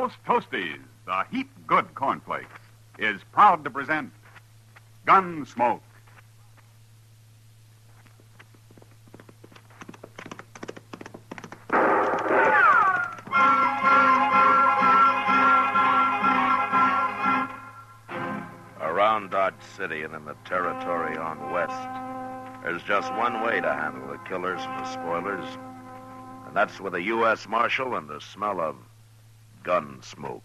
Post Toasties, the heap good cornflakes, is proud to present Gunsmoke. Around Dodge City and in the territory on west, there's just one way to handle the killers and the spoilers, and that's with a U.S. Marshal and the smell of gun smoke.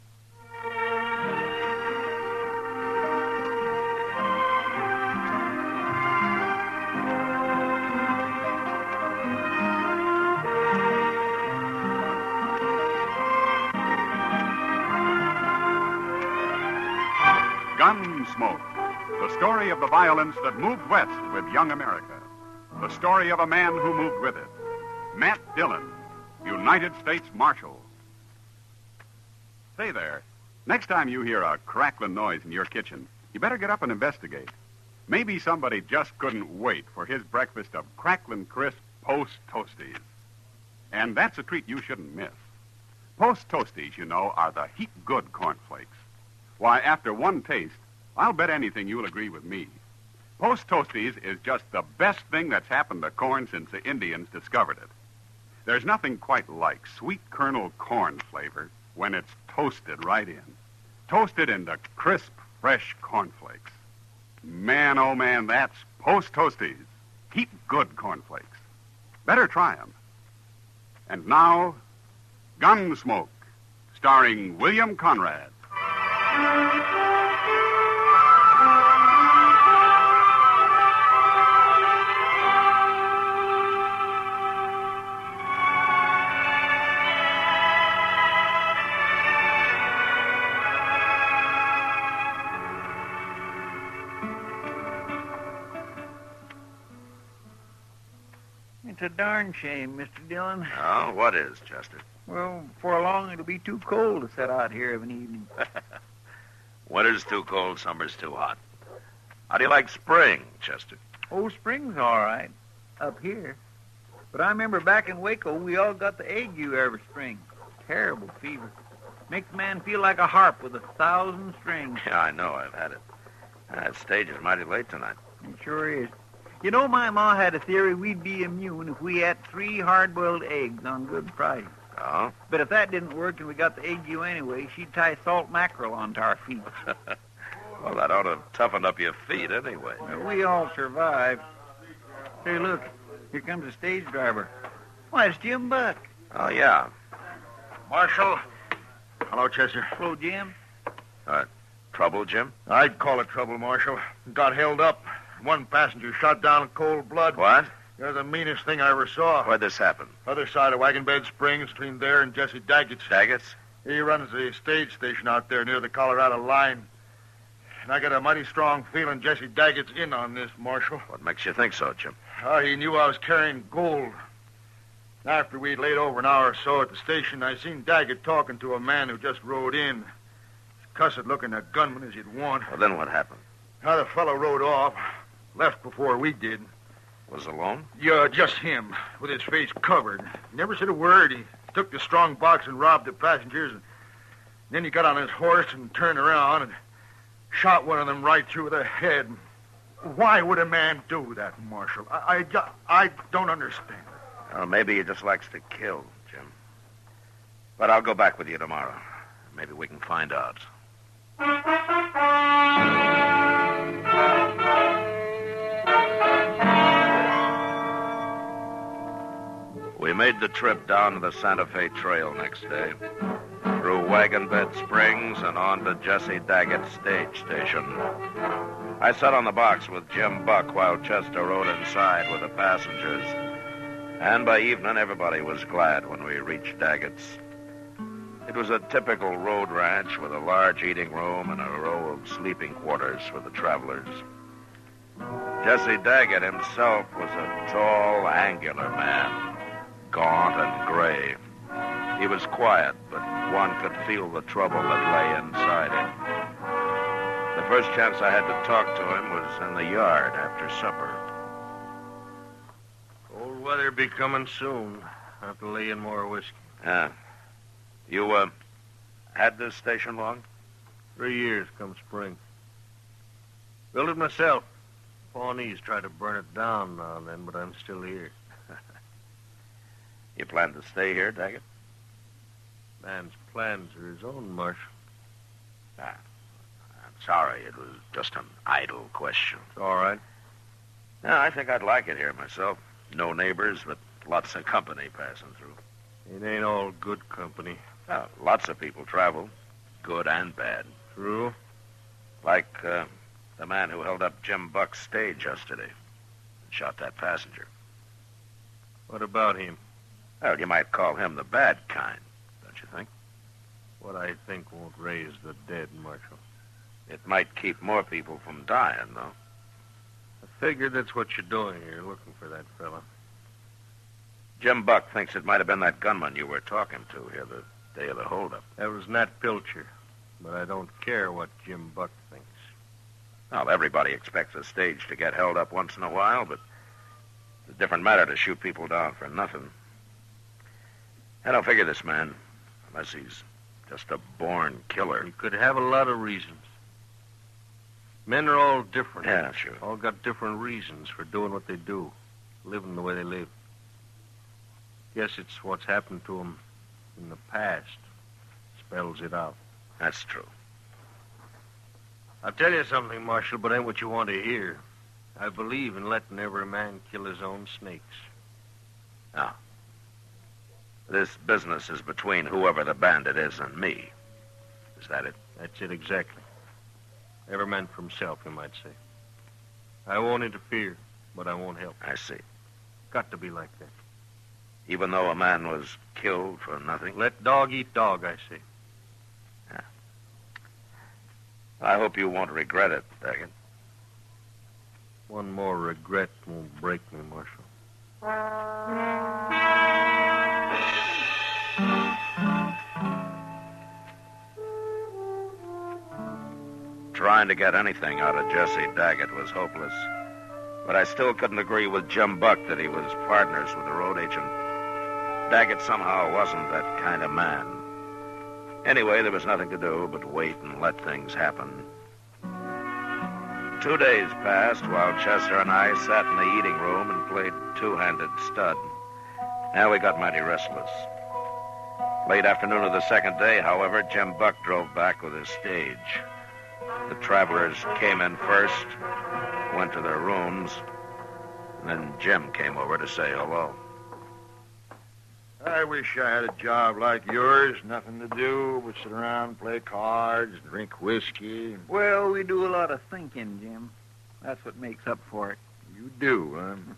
Gunsmoke, the story of the violence that moved west with young America. The story of a man who moved with it. Matt Dillon, United States Marshal. Say there, next time you hear a crackling noise in your kitchen, you better get up and investigate. Maybe somebody just couldn't wait for his breakfast of crackling crisp Post Toasties. And that's a treat you shouldn't miss. Post Toasties, you know, are the heap good cornflakes. Why, after one taste, I'll bet anything you'll agree with me. Post Toasties is just the best thing that's happened to corn since the Indians discovered it. There's nothing quite like sweet kernel corn flavor when it's toasted right in. Toasted into crisp, fresh cornflakes. Man, oh man, that's Post Toasties. Heap good cornflakes. Better try 'em. And now, Gunsmoke, starring William Conrad. It's a darn shame, Mr. Dillon. Oh, what is, Chester? Well, before long it'll be too cold to set out here of an evening. Winter's too cold, summer's too hot. How do you like spring, Chester? Oh, spring's all right, up here. But I remember back in Waco, we all got the ague every spring. Terrible fever. Makes a man feel like a harp with 1,000 strings. Yeah, I know, I've had it. That stage is mighty late tonight. It sure is. You know, my ma had a theory we'd be immune if we ate 3 hard-boiled eggs on Good Friday. Oh? But if that didn't work and we got the ague anyway, she'd tie salt mackerel onto our feet. Well, that ought to have toughened up your feet anyway. Well, we all survived. Hey, look, here comes the stage driver. Why, it's Jim Buck. Oh, yeah. Marshal. Hello, Chester. Hello, Jim. Trouble, Jim? I'd call it trouble, Marshal. Got held up. One passenger shot down in cold blood. What? You're the meanest thing I ever saw. Where'd this happen? Other side of Wagon Bed Springs, between there and Jesse Dagget's. Dagget's? He runs the stage station out there near the Colorado line. And I got a mighty strong feeling Jesse Dagget's in on this, Marshal. What makes you think so, Jim? He knew I was carrying gold. After we'd laid over an hour or so at the station, I seen Dagget talking to a man who just rode in. Cussed-looking a gunman as you'd want. Well, then what happened? The fellow rode off. Left before we did. Was alone? Yeah, just him, with his face covered. He never said a word. He took the strong box and robbed the passengers. And then he got on his horse and turned around and shot one of them right through the head. Why would a man do that, Marshal? I don't understand. Well, maybe he just likes to kill, Jim. But I'll go back with you tomorrow. Maybe we can find out. We made the trip down to the Santa Fe Trail next day, through Wagon Bed Springs and on to Jesse Dagget's stage station. I sat on the box with Jim Buck while Chester rode inside with the passengers. And by evening, everybody was glad when we reached Dagget's. It was a typical road ranch with a large eating room and a row of sleeping quarters for the travelers. Jesse Dagget himself was a tall, angular man, gaunt and gray. He was quiet, but one could feel the trouble that lay inside him. The first chance I had to talk to him was in the yard after supper. Cold weather be coming soon. Have to lay in more whiskey. Yeah. You Had this station long? 3 years come spring. Built it myself. Pawnees tried to burn it down now and then, but I'm still here. You plan to stay here, Dagget? Man's plans are his own, Marshal. I'm sorry. It was just an idle question. It's all right. No, I think I'd like it here myself. No neighbors, but lots of company passing through. It ain't all good company. Well, lots of people travel, good and bad. True. Like the man who held up Jim Buck's stage yesterday and shot that passenger. What about him? Well, you might call him the bad kind, don't you think? What I think won't raise the dead, Marshal. It might keep more people from dying, though. I figured that's what you're doing here, looking for that fella. Jim Buck thinks it might have been that gunman you were talking to here the day of the holdup. That was Nat Pilcher, but I don't care what Jim Buck thinks. Well, everybody expects a stage to get held up once in a while, but it's a different matter to shoot people down for nothing. I don't figure this man, unless he's just a born killer. He could have a lot of reasons. Men are all different. Yeah, sure. All got different reasons for doing what they do, living the way they live. Guess it's what's happened to them in the past spells it out. That's true. I'll tell you something, Marshal, but ain't what you want to hear. I believe in letting every man kill his own snakes. Now, this business is between whoever the bandit is and me. Is that it? That's it exactly. Every man for himself, you might say. I won't interfere, but I won't help. I see. Got to be like that. Even though a man was killed for nothing? Let dog eat dog, I say. Yeah. I hope you won't regret it, Dagget. One more regret won't break me, Marshal. Trying to get anything out of Jesse Dagget was hopeless. But I still couldn't agree with Jim Buck that he was partners with the road agent. Dagget somehow wasn't that kind of man. Anyway, there was nothing to do but wait and let things happen. 2 days passed while Chester and I sat in the eating room and played two-handed stud. Now we got mighty restless. Late afternoon of the second day, however, Jim Buck drove back with his stage. The travelers came in first, went to their rooms, and then Jim came over to say hello. I wish I had a job like yours. Nothing to do but sit around, play cards, drink whiskey. Well, we do a lot of thinking, Jim. That's what makes up for it. You do,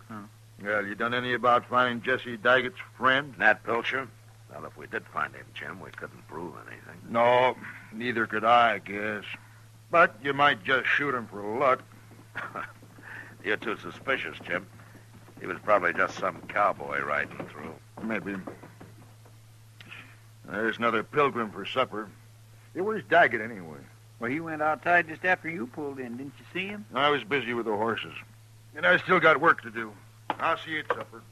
huh? Well, you done any about finding Jesse Daggett's friend? Nat Pilcher? Well, if we did find him, Jim, we couldn't prove anything. No, neither could I guess. But you might just shoot him for luck. You're too suspicious, Jim. He was probably just some cowboy riding through. Maybe. There's another pilgrim for supper. Hey, where's Daggett, anyway? Well, he went outside just after you pulled in. Didn't you see him? I was busy with the horses. And I still got work to do. I'll see you at supper.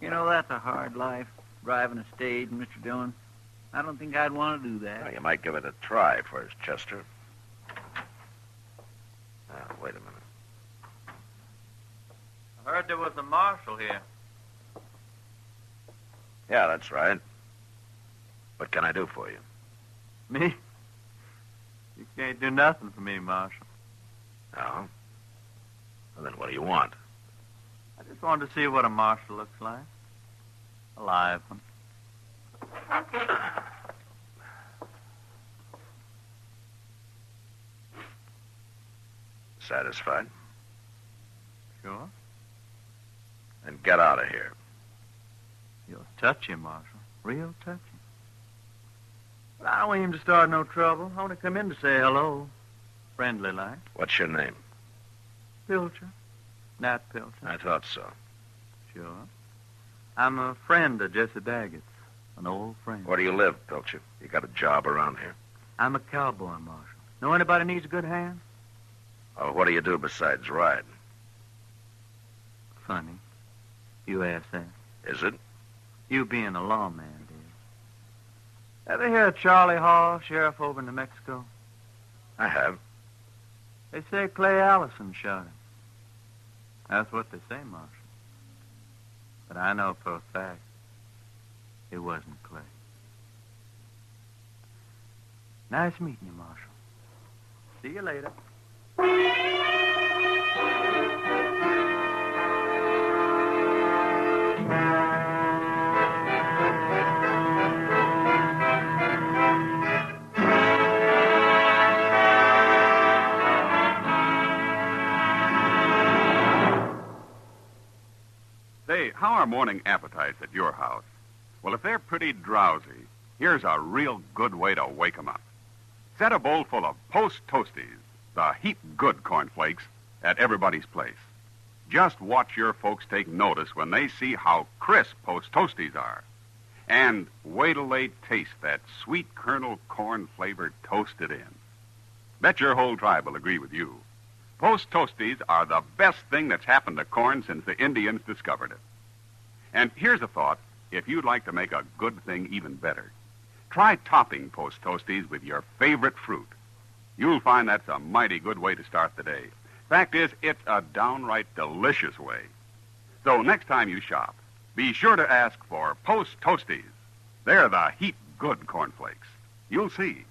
You know, that's a hard life, driving a stage, Mr. Dillon. I don't think I'd want to do that. Well, you might give it a try first, Chester. Wait a minute. I heard there was a marshal here. Yeah, that's right. What can I do for you? Me? You can't do nothing for me, Marshal. No? Well, then what do you want? I just wanted to see what a marshal looks like. A live one. Satisfied? Sure. Then get out of here. You're touchy, Marshal. Real touchy. But I don't aim to start no trouble. I want to come in to say hello. Friendly like. What's your name? Pilcher. Nat Pilcher. I thought so. Sure. I'm a friend of Jesse Daggett's. An old friend. Where do you live, Pilcher? You got a job around here? I'm a cowboy, Marshal. Know anybody needs a good hand? Oh, what do you do besides ride? Funny. You ask that. Is it? You being a lawman, dear. Ever hear of Charlie Hall, sheriff over in New Mexico? I have. They say Clay Allison shot him. That's what they say, Marshal. But I know for a fact it wasn't Clay. Nice meeting you, Marshal. See you later. Say, how are morning appetites at your house? Well, if they're pretty drowsy, here's a real good way to wake 'em up. Set a bowl full of Post Toasties, the heap good cornflakes, at everybody's place. Just watch your folks take notice when they see how crisp Post Toasties are. And wait till they taste that sweet kernel corn-flavored toasted in. Bet your whole tribe will agree with you. Post Toasties are the best thing that's happened to corn since the Indians discovered it. And here's a thought, if you'd like to make a good thing even better. Try topping Post Toasties with your favorite fruit. You'll find that's a mighty good way to start the day. Fact is, it's a downright delicious way. So next time you shop, be sure to ask for Post Toasties. They're the heap good cornflakes. You'll see.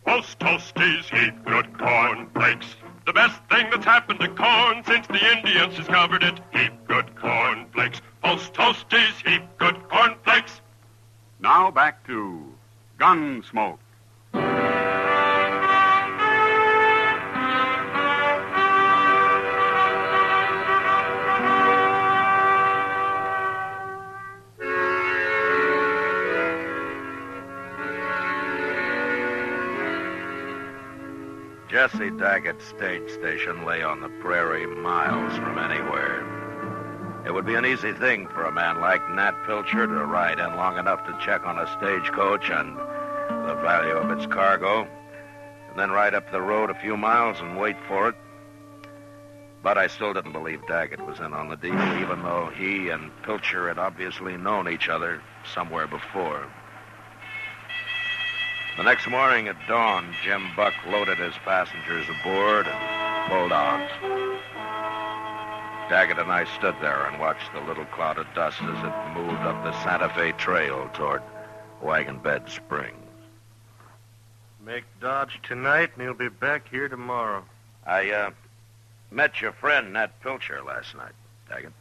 Post Toasties, heap good cornflakes. The best thing that's happened to corn since the Indians discovered it. Heap good cornflakes. Post Toasties, heap good cornflakes. Now back to Gunsmoke. Jesse Dagget's stage station lay on the prairie miles from anywhere. It would be an easy thing for a man like Nat Pilcher to ride in long enough to check on a stagecoach and the value of its cargo, and then ride up the road a few miles and wait for it. But I still didn't believe Dagget was in on the deal, even though he and Pilcher had obviously known each other somewhere before. The next morning at dawn, Jim Buck loaded his passengers aboard and pulled out. Dagget and I stood there and watched the little cloud of dust as it moved up the Santa Fe Trail toward Wagon Bed Springs. Make Dodge tonight, and he'll be back here tomorrow. I met your friend Nat Pilcher last night, Dagget.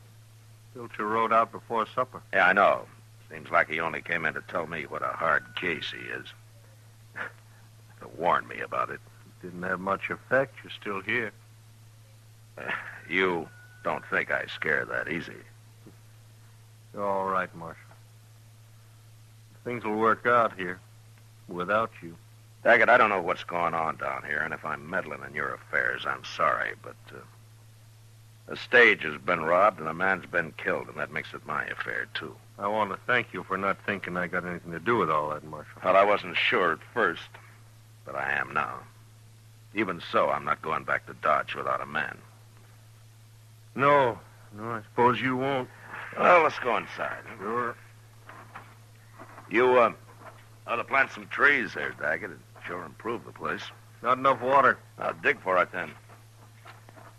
Pilcher rode out before supper. Yeah, I know. Seems like he only came in to tell me what a hard case he is. To warn me about it. Didn't have much effect. You're still here. You don't think I scare that easy. You're all right, Marshal. Things will work out here without you. Dagget, I don't know what's going on down here, and if I'm meddling in your affairs, I'm sorry, but a stage has been robbed and a man's been killed, and that makes it my affair, too. I want to thank you for not thinking I got anything to do with all that, Marshal. Well, I wasn't sure at first, but I am now. Even so, I'm not going back to Dodge without a man. No, I suppose you won't. Well, let's go inside. Sure. You, ought to plant some trees there, Dagget. It'd sure improve the place. Not enough water. I'll dig for it, then.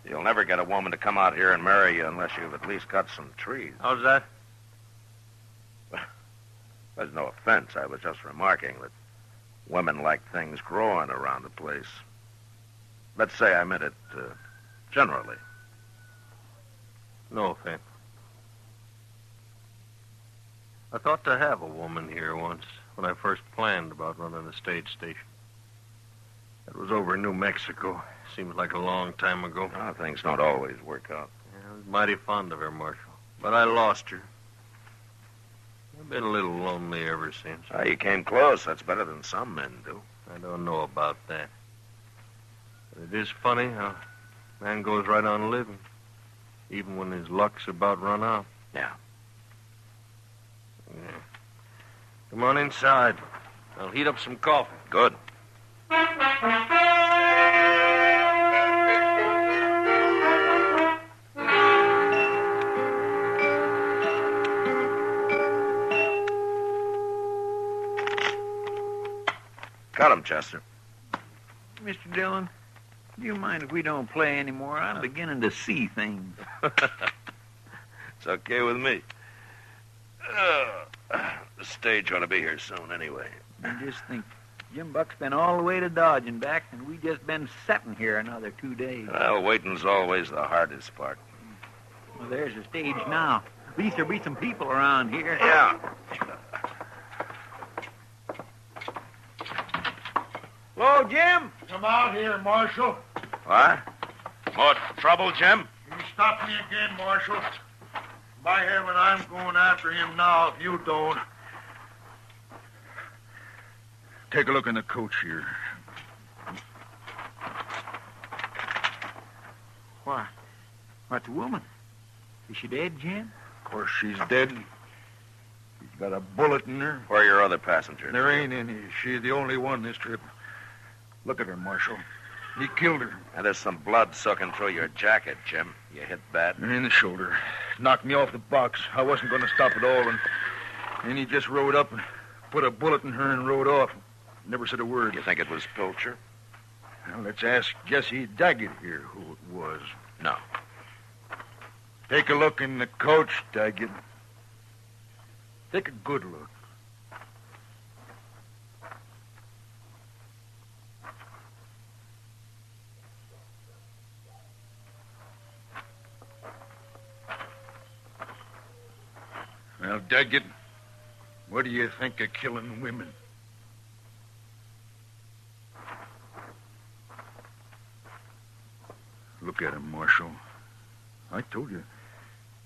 You'll never get a woman to come out here and marry you unless you've at least got some trees. How's that? There's no offense. I was just remarking that women like things growing around the place. Let's say I meant it generally. No offense. I thought to have a woman here once when I first planned about running a stage station. It was over in New Mexico. Seems like a long time ago. Oh, things don't always work out. I was mighty fond of her, Marshal. But I lost her. I've been a little lonely ever since. Oh, you came close. That's better than some men do. I don't know about that. But it is funny how a man goes right on living, even when his luck's about run out. Yeah. Come on inside. I'll heat up some coffee. Good. Cut him, Chester. Mr. Dillon, do you mind if we don't play anymore? I'm beginning to see things. It's okay with me. The stage ought to be here soon anyway. I just think Jim Buck's been all the way to Dodge and back, and we just been sitting here another 2 days. Well, waiting's always the hardest part. Well, there's the stage now. At least there'll be some people around here. Yeah. Hello, Jim. Come out here, Marshal. What? More trouble, Jim? You stop me again, Marshal. By heaven, I'm going after him now if you don't. Take a look in the coach here. Why? What's the woman? Is she dead, Jim? Of course, she's dead. She's got a bullet in her. Where are your other passengers? There ain't any. She's the only one this trip. Look at her, Marshal. He killed her. And there's some blood soaking through your jacket, Jim. You hit bad? In the shoulder. Knocked me off the box. I wasn't going to stop at all, and then he just rode up and put a bullet in her and rode off. Never said a word. You think it was Pilcher? Well, let's ask Jesse Dagget here who it was. No. Take a look in the coach, Dagget. Take a good look. Well, Dagget, what do you think of killing women? Look at him, Marshal. I told you.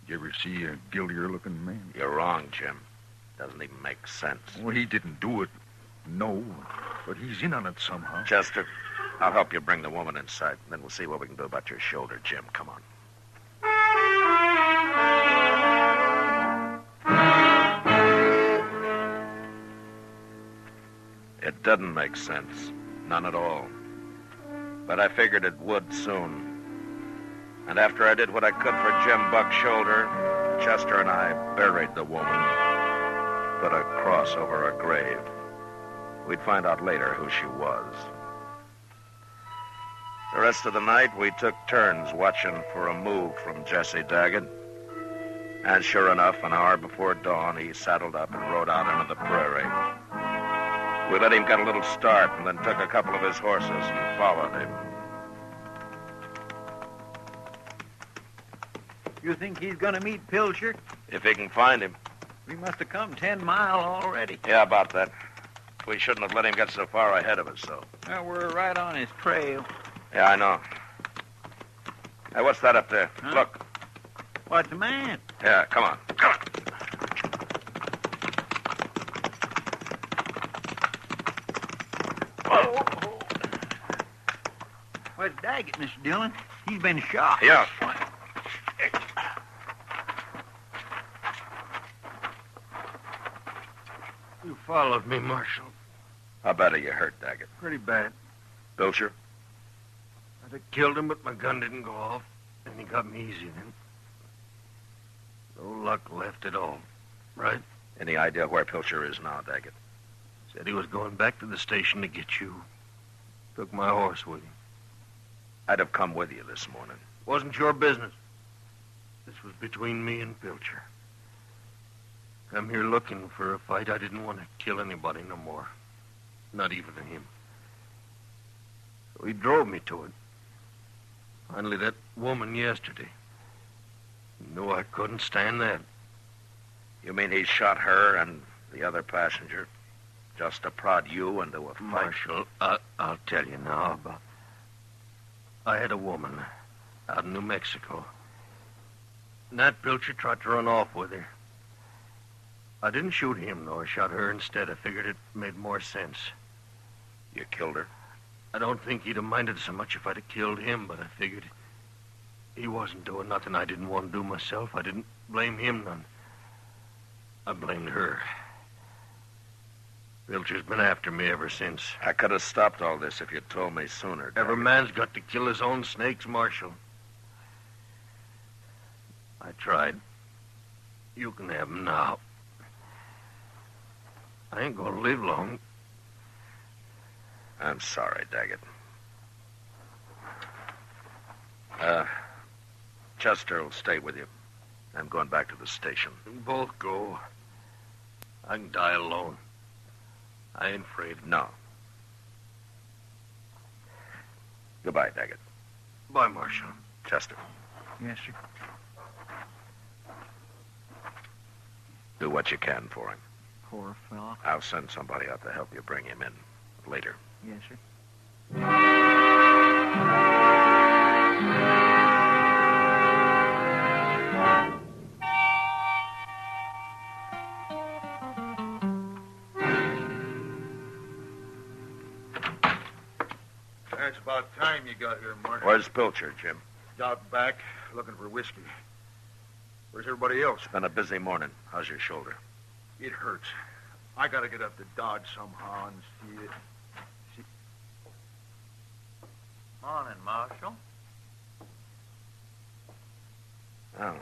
Did you ever see a guiltier-looking man? You're wrong, Jim. Doesn't even make sense. Well, he didn't do it. No. But he's in on it somehow. Chester, I'll help you bring the woman inside. Then we'll see what we can do about your shoulder, Jim. Come on. It doesn't make sense. None at all. But I figured it would soon. And after I did what I could for Jim Buck's shoulder, Chester and I buried the woman. Put a cross over her grave. We'd find out later who she was. The rest of the night, we took turns watching for a move from Jesse Dagget. And sure enough, an hour before dawn, he saddled up and rode out into the prairie. We let him get a little start and then took a couple of his horses and followed him. You think he's going to meet Pilcher? If he can find him. We must have come 10 mile already. Yeah, about that. We shouldn't have let him get so far ahead of us, so. Well, we're right on his trail. Yeah, I know. Hey, what's that up there? Huh? Look. What's the man? Yeah, come on. Come on. What's Dagget, Mr. Dillon? He's been shot. Yeah. You followed me, Marshal. How bad are you hurt, Dagget? Pretty bad. Pilcher? I'd have killed him, but my gun didn't go off, and he got me easy then. No luck left at all, right? Any idea where Pilcher is now, Dagget? Said he was going back to the station to get you. Took my horse with him. I'd have come with you this morning. Wasn't your business. This was between me and Pilcher. Come here looking for a fight. I didn't want to kill anybody no more. Not even him. So he drove me to it. Finally, that woman yesterday. Knew I couldn't stand that. You mean he shot her and the other passenger just to prod you into a fight? Marshal, I'll tell you now about... I had a woman out in New Mexico. Nat Pilcher tried to run off with her. I didn't shoot him, though. I shot her instead. I figured it made more sense. You killed her? I don't think he'd have minded so much if I'd have killed him, but I figured he wasn't doing nothing I didn't want to do myself. I didn't blame him none. I blamed her. Pilcher's been after me ever since. I could have stopped all this if you'd told me sooner, Dagget. Every man's got to kill his own snakes, Marshal. I tried. You can have them now. I ain't gonna live long. I'm sorry, Dagget. Chester will stay with you. I'm going back to the station. Both go. I can die alone. I ain't afraid. No. Goodbye, Dagget. Bye, Marshal. Chester, Yes, sir. do what you can for him. Poor fellow. I'll send somebody out to help you bring him in later. Yes, sir. That's about time you got here, Marshal. Where's Pilcher, Jim? Out back, looking for whiskey. Where's everybody else? It's been a busy morning. How's your shoulder? It hurts. I gotta get up to Dodge somehow and see it. Morning, Marshal. Oh.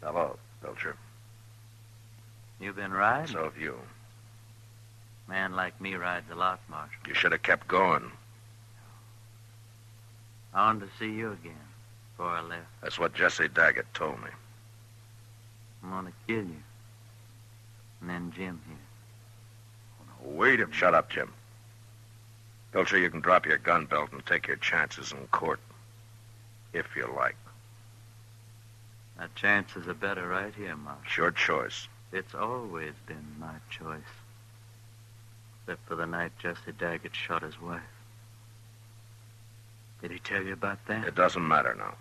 Hello, Pilcher. You been riding? So have you. Man like me rides a lot, Marshal. You should have kept going. I wanted to see you again before I left. That's what Jesse Dagget told me. I'm gonna kill you. And then Jim here. Wait a minute. Shut up, Jim. Pilcher, you can drop your gun belt and take your chances in court. If you like. My chances are better right here, Marshal. It's your choice. It's always been my choice. Except for the night Jesse Dagget shot his wife. Did he tell you about that? It doesn't matter now.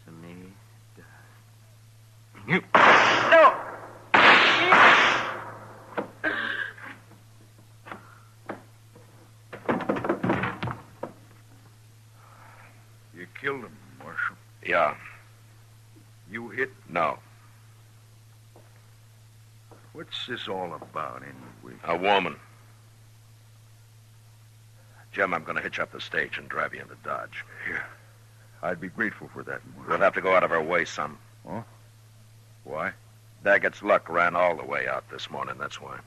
To me, it does. You... No! You killed him, Marshal. Yeah. You hit... No. What's this all about, anyway? A woman. Jim, I'm going to hitch up the stage and drive you into Dodge. Yeah. I'd be grateful for that, Marshal. We'll have to go out of our way some. Huh? Why? Daggett's luck ran all the way out this morning, that's why.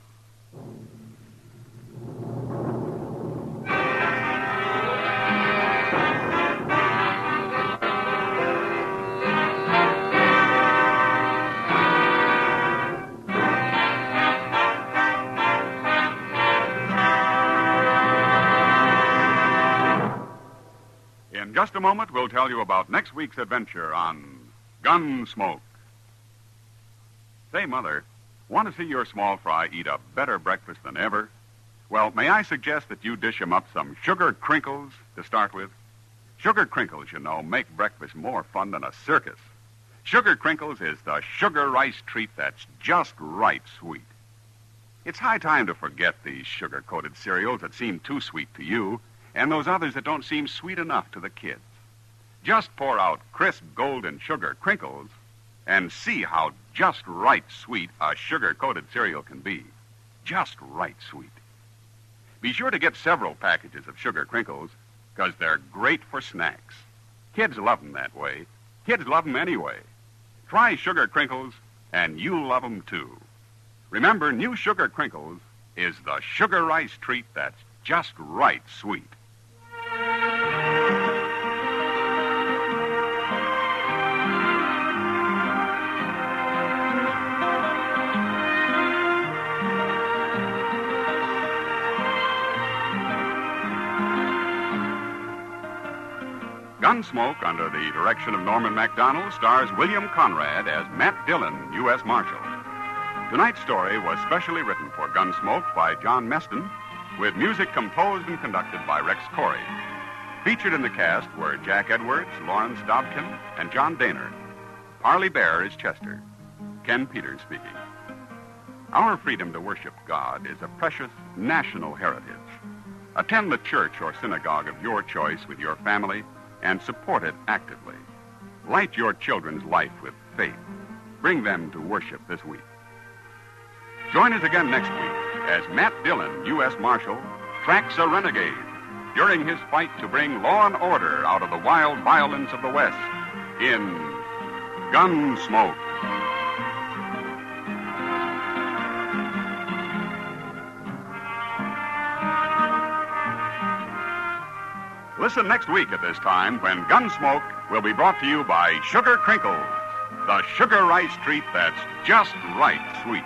In just a moment, we'll tell you about next week's adventure on Gunsmoke. Say, Mother, want to see your small fry eat a better breakfast than ever? Well, may I suggest that you dish him up some sugar crinkles to start with? Sugar crinkles, you know, make breakfast more fun than a circus. Sugar crinkles is the sugar rice treat that's just right sweet. It's high time to forget these sugar-coated cereals that seem too sweet to you and those others that don't seem sweet enough to the kids. Just pour out crisp golden sugar crinkles and see how just right sweet a sugar-coated cereal can be. Just right sweet. Be sure to get several packages of sugar crinkles because they're great for snacks. Kids love them that way. Kids love them anyway. Try sugar crinkles and you'll love them too. Remember, new sugar crinkles is the sugar rice treat that's just right sweet. Gunsmoke, under the direction of Norman MacDonald, stars William Conrad as Matt Dillon, U.S. Marshal. Tonight's story was specially written for Gunsmoke by John Meston, with music composed and conducted by Rex Corey. Featured in the cast were Jack Edwards, Lawrence Dobkin, and John Daner. Parley Bear is Chester. Ken Peters speaking. Our freedom to worship God is a precious national heritage. Attend the church or synagogue of your choice with your family and support it actively. Light your children's life with faith. Bring them to worship this week. Join us again next week as Matt Dillon, U.S. Marshal, tracks a renegade during his fight to bring law and order out of the wild violence of the West in Gunsmoke. Listen next week at this time when Gunsmoke will be brought to you by Sugar Crinkles, the sugar rice treat that's just right sweet.